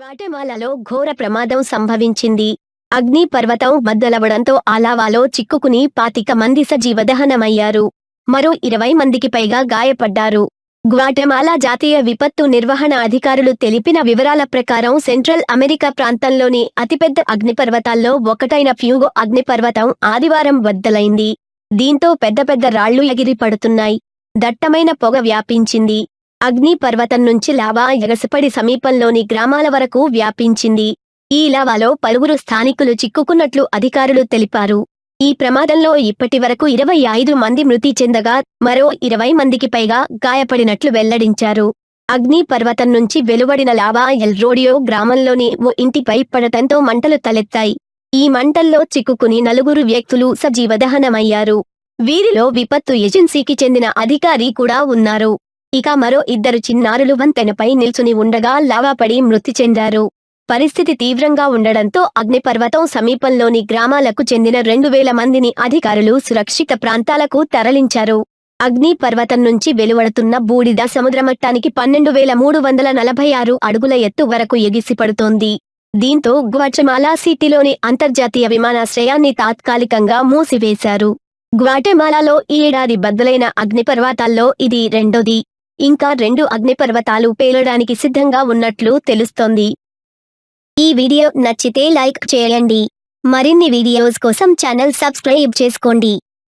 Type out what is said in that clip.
గ్వాటెమాలాలో ఘోర ప్రమాదం సంభవించింది. అగ్నిపర్వతం బద్దలవడంతో ఆ లావాలో చిక్కుకుని 25 మంది సజీవదహనమయ్యారు. మరో 20 మందికి పైగా గాయపడ్డారు. గ్వాటెమాలా జాతీయ విపత్తు నిర్వహణ అధికారులు తెలిపిన వివరాల ప్రకారం సెంట్రల్ అమెరికా ప్రాంతంలోని అతిపెద్ద అగ్నిపర్వతాల్లో ఒకటైన ఫ్యూగో అగ్నిపర్వతం ఆదివారం బద్దలైంది. దీంతో పెద్ద పెద్ద రాళ్లు ఎగిరి పడుతున్నాయి. దట్టమైన పొగ వ్యాపించింది. అగ్నిపర్వతం నుంచి లావా ఎగసిపడి సమీపంలోని గ్రామాల వరకు వ్యాపించింది. ఈ లావాలో పలువురు స్థానికులు చిక్కుకున్నట్లు అధికారులు తెలిపారు. ఈ ప్రమాదంలో ఇప్పటివరకు 25 మంది మృతి చెందగా మరో 20 మందికి పైగా గాయపడినట్లు వెల్లడించారు. అగ్నిపర్వతం నుంచి వెలువడిన లావా ఎల్ రోడియో గ్రామంలోని ఓ ఇంటిపై పడటంతో మంటలు తలెత్తాయి. ఈ మంటల్లో చిక్కుకుని 4 వ్యక్తులు సజీవదహనమయ్యారు. వీరిలో విపత్తు ఏజెన్సీకి చెందిన అధికారి కూడా ఉన్నారు. ఇక మరో 2 చిన్నారులు వంతెనపై నిల్చుని ఉండగా లావాపడి మృతి చెందారు. పరిస్థితి తీవ్రంగా ఉండడంతో అగ్నిపర్వతం సమీపంలోని గ్రామాలకు చెందిన 2000 మందిని అధికారులు సురక్షిత ప్రాంతాలకు తరలించారు. అగ్నిపర్వతం నుంచి వెలువడుతున్న బూడిద సముద్రమట్టానికి 12,346 అడుగుల ఎత్తు వరకు ఎగిసిపడుతోంది. దీంతో గ్వాటెమాలా సిటీలోని అంతర్జాతీయ విమానాశ్రయాన్ని తాత్కాలికంగా మూసివేశారు. గ్వాటెమాలాలో ఈ ఏడాది బద్దలైన అగ్నిపర్వతాల్లో ఇది రెండోది. ఇంకా 2 అగ్నిపర్వతాలు పేలడానికి సిద్ధంగా ఉన్నట్లు తెలుస్తోంది. ఈ వీడియో నచ్చితే లైక్ చేయండి. మరిన్ని వీడియోస్ కోసం ఛానల్ సబ్స్క్రైబ్ చేసుకోండి.